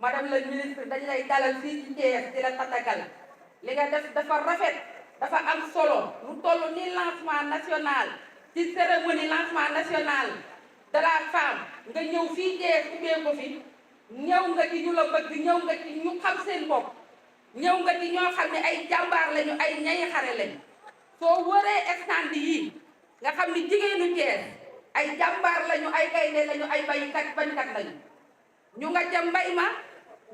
madame la ministre dañ lay dalal fii ci Thiès di la tatagal li nga def dafa rafet dafa am solo lu toll ni lancement national ci cérémonie lancement national de la femme nga ñëw fii Thiès ubbee ko fi ñëw nga ci ñu la bëgg ñëw nga ci ñu xam seen bopp ñëw nga ci ñoo xam ne ay jàmbaar lañu ay ñay xare lañu soo wëree stand yii nga xam ni jigéenu Thiès ay jàmbaar lañu ay gaynde lañu ay bañkat lañu ñu nga ca mbay ma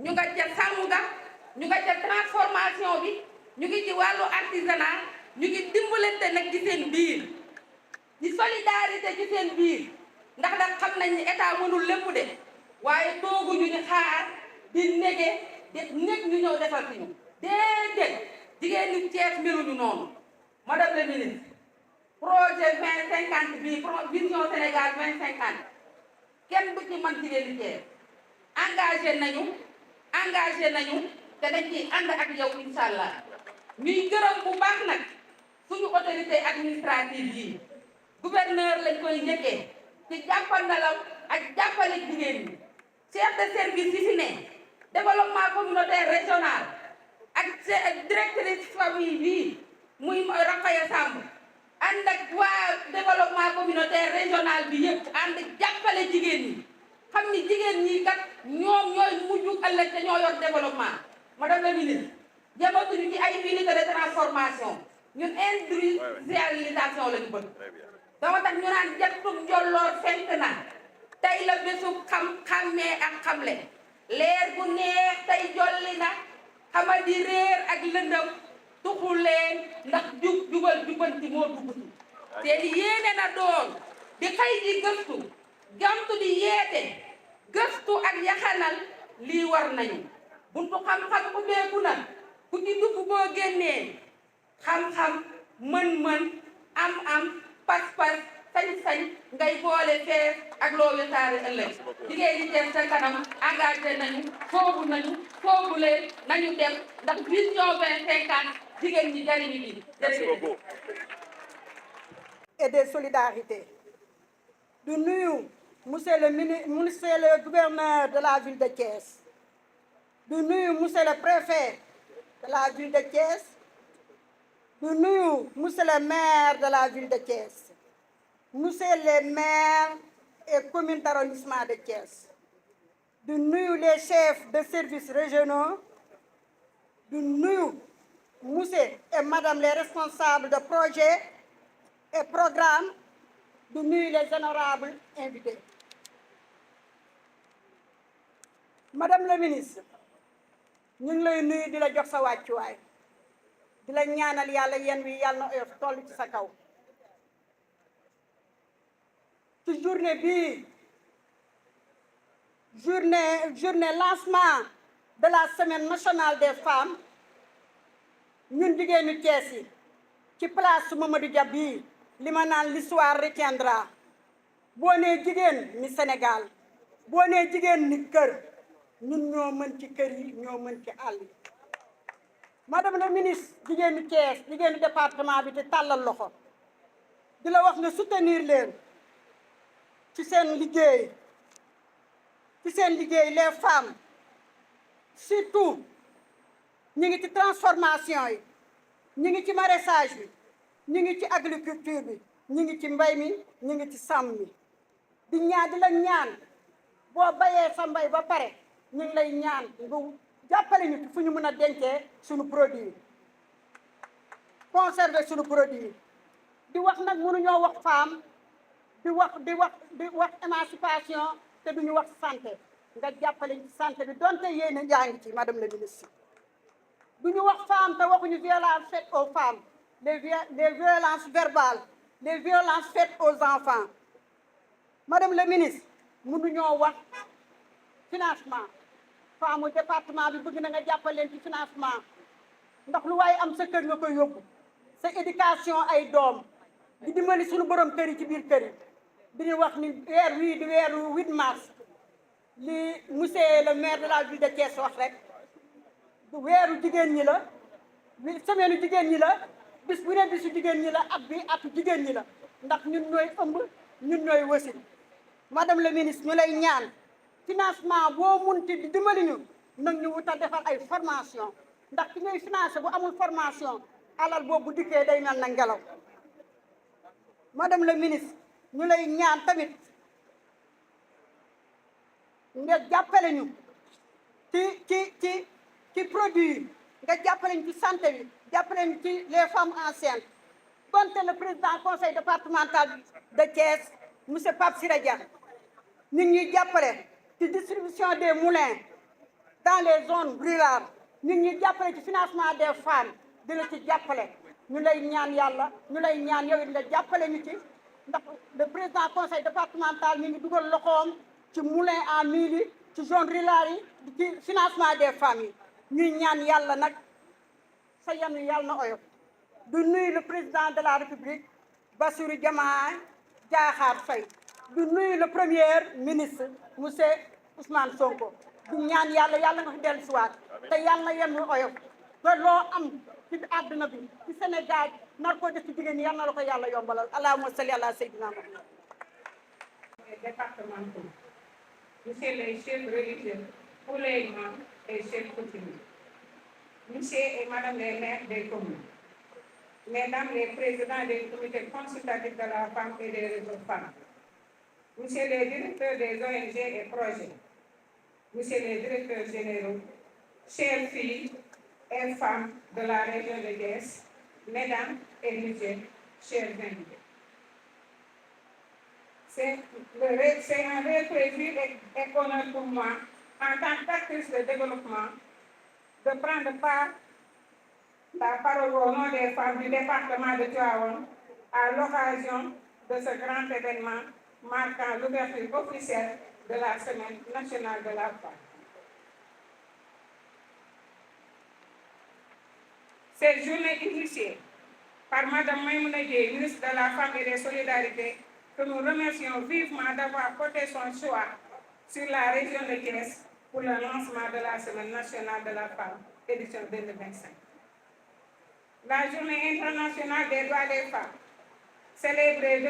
ñu nga ca sàmm ga ñu nga ca transformation bi ñu ngi ci wàllu artisanat ñu ngi dimbalante nag ci seen biir di solidarité ci seen biir ndax nag xam nañ ni état mënul lépp de waaye tooguñu di xaar di nege di nekk ñu ñëw defal fi ñu déedéet jigéen ñi Thiès meluñu noonu madame la ministre projet 2050 bii vision Sénégal 2050 kenn du ci man jigéen ñi Thiès engagé nañu te dañ ciy ànd ak yow incha allah ñuy gërëm bu baax nag suñu autorité administrative yi gouverneur lañ koy njëkkee ci jàppandalam ak jàppale jigéen ñi chef de service yi fi ne développement communautaire régional ak directrice famille bii muy Rakhaya Samb ànd ak waa développement communautaire régional bi yëpp ànd jàppale jigéen ñi xam ni jigéen ñi kat ñoom ñooy mujj ëllëg te ñoo yor développement madame la ministre jëmatuñu ci ay unité de transformation ñun industrialisation lañu bëgg dama tax ñu naan jattum njolloor fenk na tey la bésu xàmmee ak xamle leer bu neex tey jolli na xama di réer ak lëndëm tuxu leen ndax jubal jubanti moo dugg si te di yéene na doon di xëy di gëstu jamtu di yeete gëstu ak yaxanal lii war nañu buntu xam-xam ubbeeku na ku ci dugg boo génnee xam-xam mën-mën am-am pas-pas sañ-sañ ngay boole fees ak loo wesaare ëllëg jigéen ñi Thiès sa kanam engagé nañu foogu leen nañu dem ndax vision 2050 jigéen ñi jariñu bi jërëjëf. Et des solidarités du nuyu monsieur le gouverneur de la ville de Thiès du nuyu monsieur le préfet de la ville de Thiès du nuyu monsieur le maire de la ville de Thiès monsieur les maires et communes d'arrondissement de Thiès du nuyu les chefs de services régionaux du nuyu monsieur et madame les responsables de projets et programmes du nuyu les honorables invités. Madame la ministre ñu ngi lay nuyu di la jox sa wàccuwaay di la ñaanal yàlla yéen wi yàlla na oyof toll ci sa kaw ci journée bii journée lancement de la semaine nationale des femmes ñun jigéenu Thiès yi ci place Mamadou Dia bii li ma naan l'histoire retiendra boo nee jigéen ni Sénégal boo nee jigéen ni kër ñun ñoo mën ci kër yi ñoo mën ci àll yi madame la ministre jigéenu Thiès jigéenu département bi te tàllal loxo di la wax nga soutenir leen ci seen liggéey les femmes surtout ñu ngi ci transformation yi ñu ngi ci maraîchage bi ñu ngi ci agriculture bi ñu ngi ci mbay mi ñu ngi ci sàmm mi di la ñaan boo bayee sa mbay ba pare ñu ngi lay ñaan nga jàppale ñu fu ñu mën a dencee suñu produit conserver suñu produit di wax nag mënuñoo wax femme di wax émancipation te duñu wax santé nga jàppale ci santé bi donte yéen yaa ngi ci madame la ministre duñu wax femme te waxuñu violence faites aux femmes les violences verbales les violences faites aux enfants madame la ministre mënuñoo wax financement femme département bi bëgg na nga jàppale leen ci financement ndax lu waaye am sa kër nga koy yóbbu sa éducation ay doom di dimbali suñu borom kër yi ci biir kër yi di ñu wax ni weer wii di weeru 8 mars li monsieur le maire de la ville de Thiès wax rek weeru jigéen ñi la semaine jigéen ñi la bis bu ne bisu jigéen ñi la at bi atu jigéen ñi la ndax ñun ñooy ëmb ñun ñooy wasin madame la ministre ñu lay ñaan financement boo munti di dimbali ñu nag ñu wutal defal ay formation ndax ki ngay financé bu amul formation alal boobu bu dikkee day mel na ngelaw. madame le ministre ñu lay ñaan tamit nga jàppale ñu ci produit nga jàppale ñu ci santé bi jàppale ñu ci les femmes enceintes donte le président conseil départemental de Thiès monsieur Pape Siré Dia ñu ngi ñuy jàppale ci distribution des moulins dans les zones rurales ñu ngi ñuy jàppale ci financement des femmes di la ci jàppale ñu lay ñaan yàlla ñu lay ñaan yow it nga jàppale ñu ci ndax le président conseil départemental ñu ngi dugal loxoom ci moulin à mil yi ci zone rurale yi ci financement des femmes yi ñuy ñaan yàlla nag sa yanu yàlla na oyof du nuyu le président de la république Bassirou Diomaye Diakhar Faye du nuyu le premier ministre monsieur Ousmane Sonko du ñaan yàlla yàlla nga fi dellu siwaat te yàlla na yem oyof te loo am ci àdduna bi ci Sénégal nar ko def ci jigéen ñi yàlla na la ko yàlla yombalal allahumma salli ala sayyidina Muhammad. Départementaux, monsieur les chefs religieux, pour les imams et chefs coutumiers, monsieur et madame les maires des communes, mesdames les présidents des comités consultatifs de la femme et des réseaux femmes, monsieur les directeurs des ONG et projets, monsieur les directeurs généraux, chères filles et femmes de la région de Thiès, mesdames et messieurs, chers invités. C'est un réel plaisir et honneur pour moi, en tant qu'actrice de développement, de prendre part la parole au nom des femmes du département de Tivaouane à l'occasion de ce grand événement marquant l'ouverture officielle de la Semaine nationale de la femme. Cette journée initiée par Mme Maïmouna Dièye, ministre de la Femme et des Solidarités, que nous remercions vivement d'avoir porté son choix sur la région de Thiès pour le lancement de la Semaine nationale de la femme, édition 2025. La Journée internationale des droits des femmes, célébrée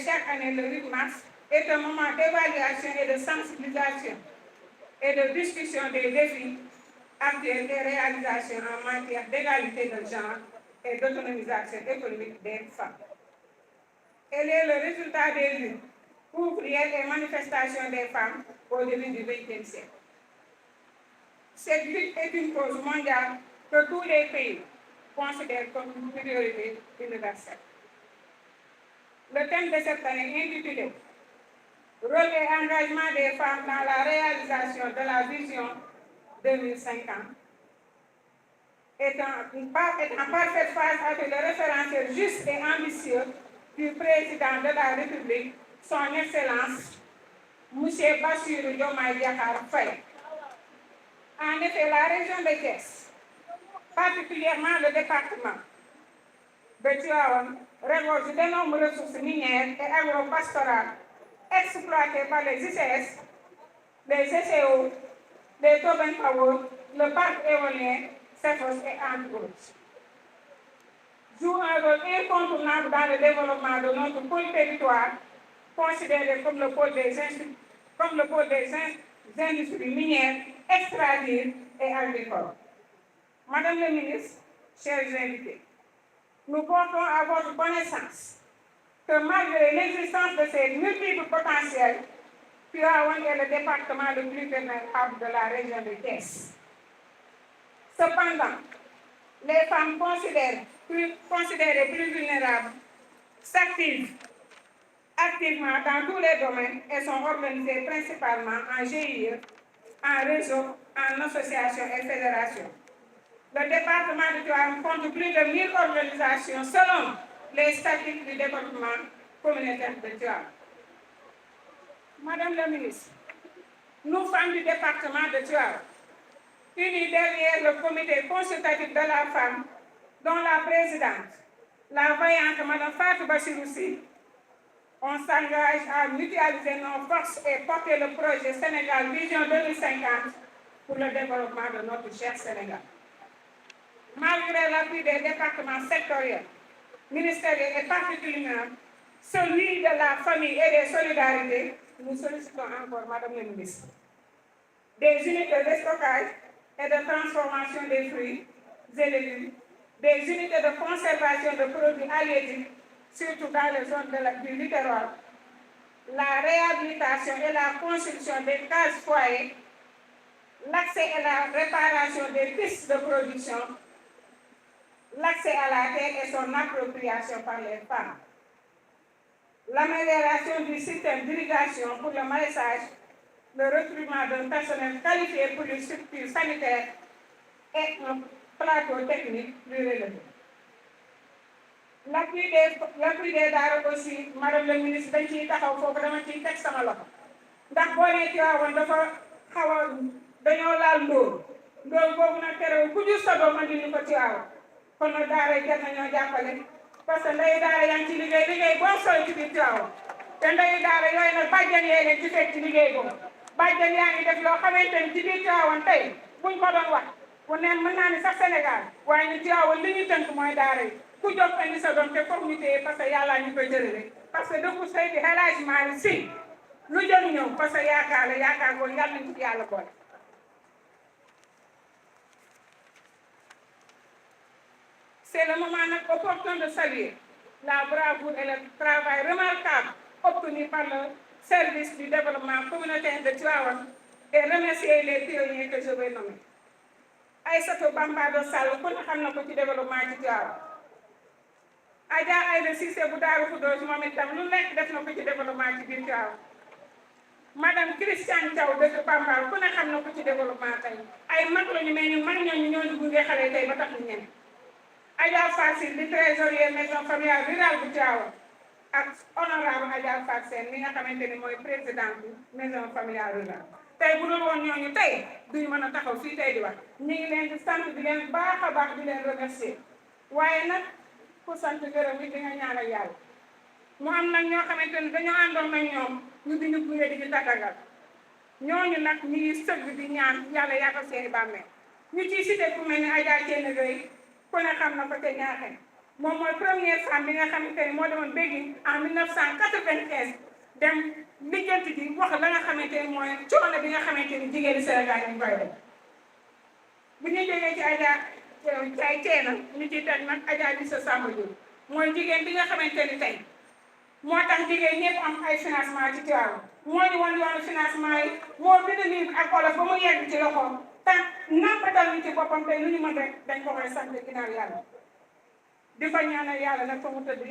chaque année le 8 mars, est un moment d'évaluation et de sensibilisation et de discussion des défis actuels des réalisations en matière d'égalité de genre et d'autonomisation économique des femmes. Elle est le résultat des luttes, ouvrières et manifestations des femmes au début du XXe siècle. Cette lutte est une cause mondiale que tous les pays considèrent comme une priorité universelle. Le thème de cette année intitulé « Rôle et engagement des femmes dans la réalisation de la vision 2050 » est en parfaite phase avec le référentiel juste et ambitieux du président de la République, son Excellence, M. Bassirou Diomaye Diakhar Faye. En effet, la région de Thiès, particulièrement le département de Tivaouane, regorge d'énormes ressources minières et agro-pastorales exploitées par les ICS, les CCO, les Tobin Power, le parc éolien, CEFOS et entre autres. Joue un rôle incontournable dans le développement de notre pôle territoire, considéré comme le pôle des industries minières, extractives et agricoles. Madame la ministre, chers invités, nous portons à votre connaissance que malgré l'existence de ces multiples potentiels, Tivaouane est le département le plus vulnérable de la région de Thiès. Cependant, les femmes considérées plus vulnérables s'activent activement dans tous les domaines et sont organisées principalement en GIE, en réseau, en association et fédération. Le département de Tivaouane compte plus de 1000 organisations selon les statistiques du développement communautaire de Tivaouane. Madame la ministre, nous femmes du département de Tivaouane, unis derrière le comité consultatif de la femme, dont la présidente, la vaillante Mme Fatou Bassirou Sy, on s'engage à mutualiser nos forces et porter le projet Sénégal Vision 2050 pour le développement de notre cher Sénégal. Malgré l'appui des départements sectoriels, ministériels et particulièrement celui de la famille et des solidarités, nous sollicitons encore Madame la ministre des unités de stockage et de transformation des fruits et légumes, des unités de conservation de produits halieutiques, surtout dans les zones du littoral, la réhabilitation et la construction des cases foyers, l'accès et la réparation des pistes de production, l'accès à la terre et son appropriation par les femmes, l'amélioration du système d'irrigation pour le maraîchage, le recrutement d'un personnel qualifié pour les structures sanitaires et un plateau technique plus relevé. L'appui des daara aussi madame la ministre dañ ciy taxaw foofu dama ciy teg sama loxo ndax boo nee Tiwaawan dafa xaw a dañoo laal ndóol boobu nag terewul ku jur sa doom andi ñu ko Tiwaawan kon nag daara yi jar nañoo jàppale parce que ndeyu daara yaa ngi ci liggéey boo sooy ci biir Tiwaawan te ndeyu daara yooyu nag bàjjan yee leen ci fekk ci liggéey boobu bàjjan yaa ngi def loo xamante ni ci biir Tiwaawan tey buñ ko doon wax bu neen mën naa ni sax Sénégal waaye ñu Tiwaawan li ñu tënk mooy daara yi ku jóg andi sa doom te foog ñu téye parce que yàlla ñu koy jëlee parce que dëkku Seydi El Hadji Malick Sy lu jëm ñëw parce que yaakaar la yaakaar boobu yàlla nañu ci yàlla boole. C'est le moment nag opportun de saluer la bravoure et le travail remarquable obtenu par le service du développement communautaire de Tivaouane et remercier les pionniers que je vais nommer. Aïssatou Bambado Sall ku ne xam na ko ci développement ci Tivaouane. Adja Aïda Cissé bu Daaru Khoudoss moom itam lu nekk def na ko ci développement ci biir Tivaouane. Madame Christiane Thiaw dëkk Pambal ku ne xam na ko ci développement tey ay mag lañu mais ñun mag ñooñu ñoo ñu gunge xale tey ba tax ñu ñeme. Adja Fassil di trésorier maison familiale rurale bu Tivaouane ak honorable Adja Fassène mi nga xamante ni mooy présidente bi maison familiale rurale. tey bu dul woon ñooñu tey duñu mën a taxaw fii tey di wax ñu ngi leen di sant di leen baax a baax di leen remercier waaye nag ku sant gërëm yi di nga ñaanal yàlla mu am nag ñoo xamante ni dañoo àndoon nag ñoom ñu di ñu gunge di ñu tàggatal ñooñu nag ñu ngi sëgg di ñaan yàlla yaatal seeni bàmmeel ñu ciy cité ku mel ni Adja Thiéne Gueye ku ne xam na ko te ñaaxee moom mooy première femme bi nga xamante ni moo demoon Béguine en 1995 dem lijjanti ji wax la nga xamante ni mooy coono bi nga xamante ni jigéeni Sénégal ñu koy def bu ñu jógee ci Adja Thiéne ñu ciy teg nag Adja Lissa Samba Diop mooy jigéen bi nga xamante ni tey moo tax jigéen ñëpp am ay financement ci Tivaouane moo ñu wan yoonu financement yi moo bind livre ak wolof ba mu yegg ci loxoom te nampatal ñu ci boppam tey lu ñu mën rek dañ ko koy sant ginnaaw yàlla di ko ñaanal yàlla nag fa mu tëdd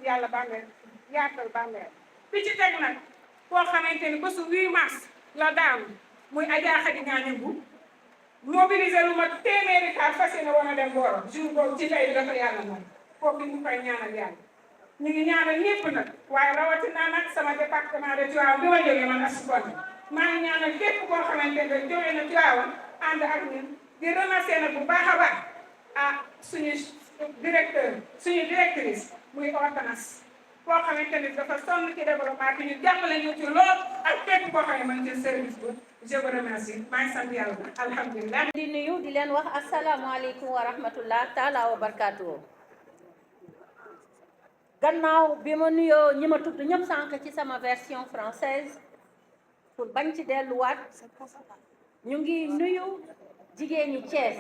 yàlla bàmmeel yaatal bàmmeel bi ci teg nag koo xamante ni bésu 8 mars la daanu muy Adja Khady Niagne bu mobiliser lu ma téeméeri kaar fas yéene woon a dem Mboro jour boobu ci tey bi dafa yàlla moom foofu ñu koy ñaanal yàlla ñu ngi ñaanal ñëpp nag waaye rawatina nag sama département de Tivaouane bi ma jógee man Astou maa ngi ñaanal képp koo xamante ne jógee na Tivaouane ànd ak ñun di remercier nag bu baax a baax ah suñu directeur suñu directrice muy ordonnance koo xamante ni dafa sonn ci développement bi ñu jàppale ñu ci lool ak képp koo xam ne man ci service bu je vous remercie maa ngi sant yàlla alhamdulilah. di nuyu di leen wax asalaamaaleykum wa rahmatullah taala wa barakaatu. gannaaw bi ma nuyoo ñi ma tudd ñëpp sànq ci sama version française pour bañ ci delluwaat ñu ngi nuyu jigéeni Thiès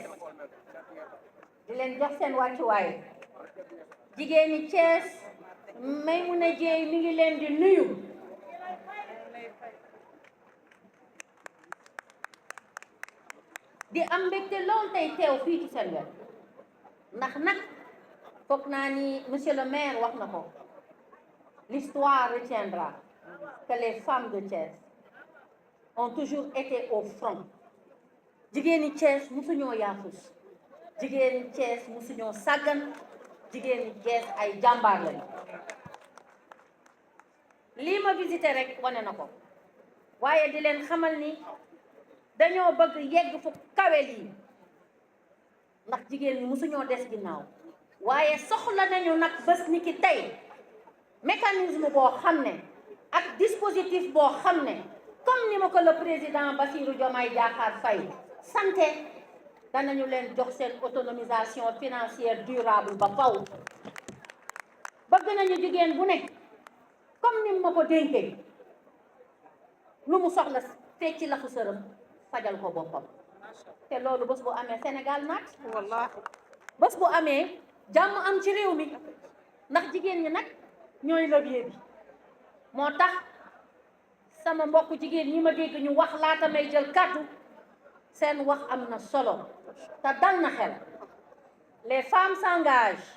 di leen jox seen wàccuwaay jigéeni Thiès Maimouna Dieye mi ngi leen di nuyu di am mbégte lool tey teew fii ci seen wet ndax nag foog naa ni monsieur le maire wax na ko l'histoire retiendra que les femmes de Thiès ont toujours été au front jigéeni Thiès musuñoo yaafus jigéeni Thiès musuñoo sàggan jigéeni Thiès ay jàmbaar lañu lii ma visité rek wane na ko waaye di leen xamal ni dañoo bëgg yegg fu kawe lii ndax jigéen ñi musuñoo des ginnaaw waaye soxla nañu nag bés ni ki tey mécanisme boo xam ne ak dispositif boo xam ne comme ni ma ko le président Bassirou Diomaye Diakhar Faye santé danañu leen jox seen autonomisation financière durable ba faw bëgg nañu jigéen bu nekk comme ni ma ko dénkee lu mu soxla fecc laxu sërëm fajal ko boppam te loolu bés bu amee Sénégal naat wallahi bés bu amee jàmm am ci réew mi ndax jigéen ñi nag ñooy levier bi moo tax sama mbokk jigéen ñi ma dégg ñu wax laata may jël kàddu seen wax am na solo te dal na xel les femmes s'engagent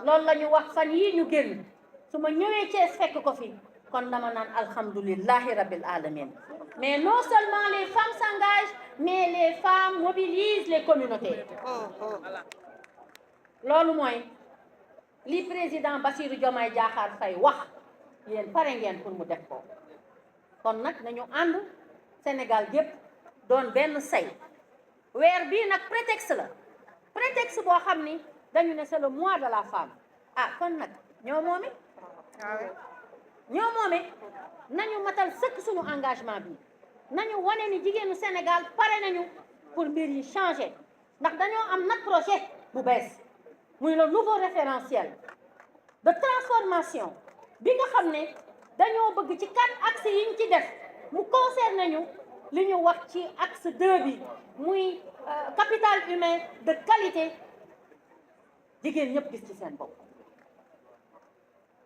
loolu la ñu wax fan yii ñu génn su ma ñëwee Thiès fekk ko fi kon dama naan alhamdulillahi rabbil alamin mais non seulement les femmes s'engagent mais les femmes mobilisent les communautés loolu mooy li président Bassirou Diomaye Diakhar Faye wax yéen pare ngeen pour mu def ko kon nag nañu ànd Sénégal gépp doon benn say weer bii nag prétexte boo xam ni dañu ne c'est le mois de la femme ah kon nag ñoo moome nañu matal sëkk suñu engagement bi nañu wane ni jigéenu Sénégal pare nañu pour mbir yi changer ndax dañoo am nag projet bu bees muy le nouveau référentiel de transformation bi nga xam ne dañoo bëgg ci 4 axes yi ñu ci def mu concerne ñu li ñu wax ci axe 2 bi muy capital humain de qualité jigéen ñëpp gis ci seen bopp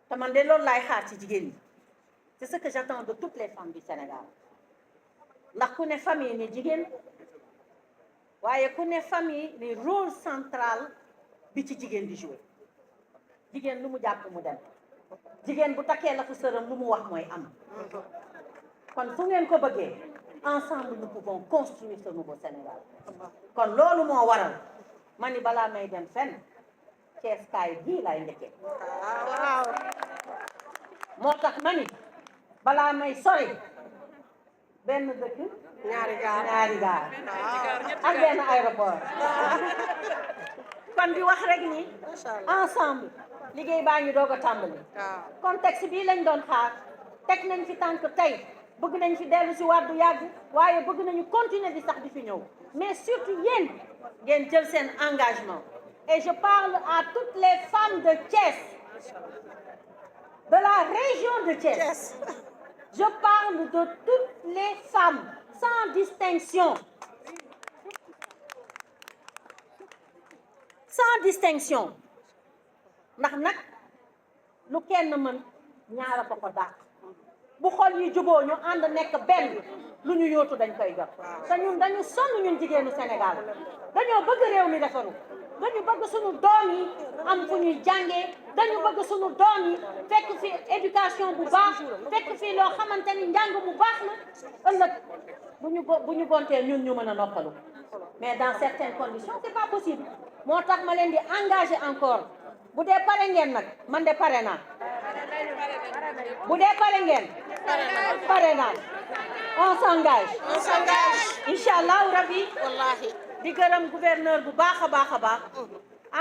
te man de loolu laay xaar ci jigéen ñi c'est ce que j'attends de toutes les femmes du Sénégal ndax ku ne famille ni jigéen waaye ku ne famille ni rôle central bi ci jigéen di jouer jigéen lu mu jàpp mu dem jigéen bu takkee la fu sëram lu mu wax mooy am kon fu ngeen ko bëggee ensemble nous pouvons construire ce nouveau Sénégal kon loolu moo waral ma ni balaa may dem fenn Thiès kaay bii laay njëkkee waaw moo tax ma ni balaa may sori benn dëkk ñaari gaar ak benn aéroport kon di wax rek ni ensemble liggéey baa ngi doog a tàmbali contexte bii lañ doon xaar teg nañ fi tànk tey bëgg nañ fi dellu si waat du yàgg waaye bëgg nañu continuer di sax di fi ñëw mais surtout yéen ngeen jël seen engagement et je parle à toutes les femmes de Thiès de la région de Thiès je parle de toutes les femmes sans distinction ndax nag lu kenn mën ñaara ko ko dàq bu xol yi juboo ñu ànd nekk benn lu ñu yóotu dañ koy jot te ñun dañu sonn ñun jigéenu Sénégal dañoo bëgg réew mi defaru dañu bëgg suñu doom yi am fu ñuy jàngee dañu bëgg suñu doom yi fekk fi éducation bu baax fekk fi loo xamante ni njàng bu baax la ëllëg bu ñu gontee ñun ñu mën a noppalu mais dans certaines conditions c'est pas possible moo tax ma leen di engager encore bu dee pare ngeen nag man de pare naa bu dee pare ngeen pare naa on s'engage incha allahu rabbi wallahi di gërëm gouverneur bu baax a baax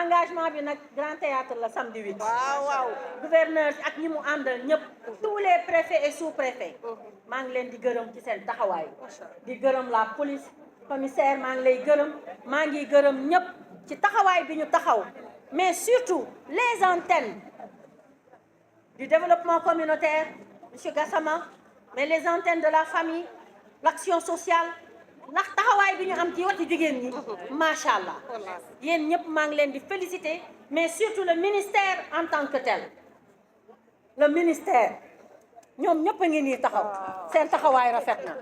engagement bi nag grand théâtre la samedi 8 waaw gouverneur ak ñi mu àndal ñëpp tous les préfets et sous-préfets maa ngi leen di gërëm ci seen taxawaay di gërëm la police commissaire maa ngi lay gërëm maa ngi gërëm ñëpp ci taxawaay bi ñu taxaw mais surtout les antennes du développement communautaire monsieur Gassama mais les antennes de la famille l'action sociale ndax taxawaay bi ñu am ci wati jigéen ñi macha allah yéen ñëpp maa ngi leen di féliciter mais surtout le ministère en tant que tel le ministère ñoom ñëpp a ngi nii taxaw seen taxawaay rafet na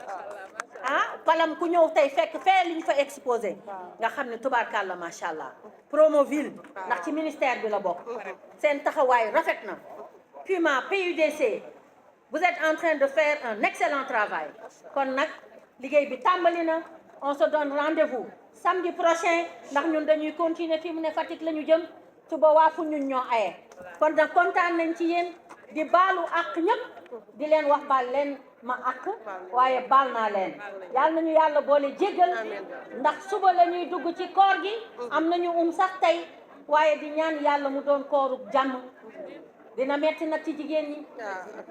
ah palam ku ñëw tey fekk fee li ñu fa exposé nga xam ne tubaarkàlla macha allah Promoville ndax ci ministère bi la bokk seen taxawaay rafet na PUMA PUDC vous êtes en train de faire un excellent travail kon nag liggéey bi tàmbali na on se donne rendez-vous samedi prochain ndax ñun dañuy continuer fi mu ne Fatick la ñu jëm suba waa fu ñun ñoo aye kon nag kontaan nañ ci yéen di baalu ak ñëpp di leen wax baal leen ma ak waaye baal naa leen yàlla nañu yàlla boole jéggal ndax suba la ñuy dugg ci koor gi am nañu sax tey waaye di ñaan yàlla mu doon kooru jàmm dina metti nag ci jigéen ñi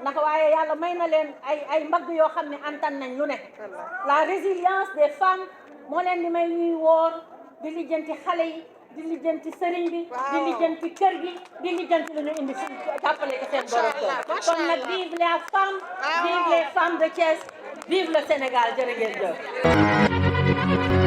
ndax waaye yàlla may na leen ay mbagg yoo xam ne antan nañ lu ne la résilience des femmes moo leen di may ñuy woor di lijjanti xale yi di lijjanti sëriñ bi di lijjanti kër gi di lijjanti lu ñu indi si jàppale ko seen borom kër kon nag vive les femmes de Thiès vive le Sénégal jërë ngeen jëf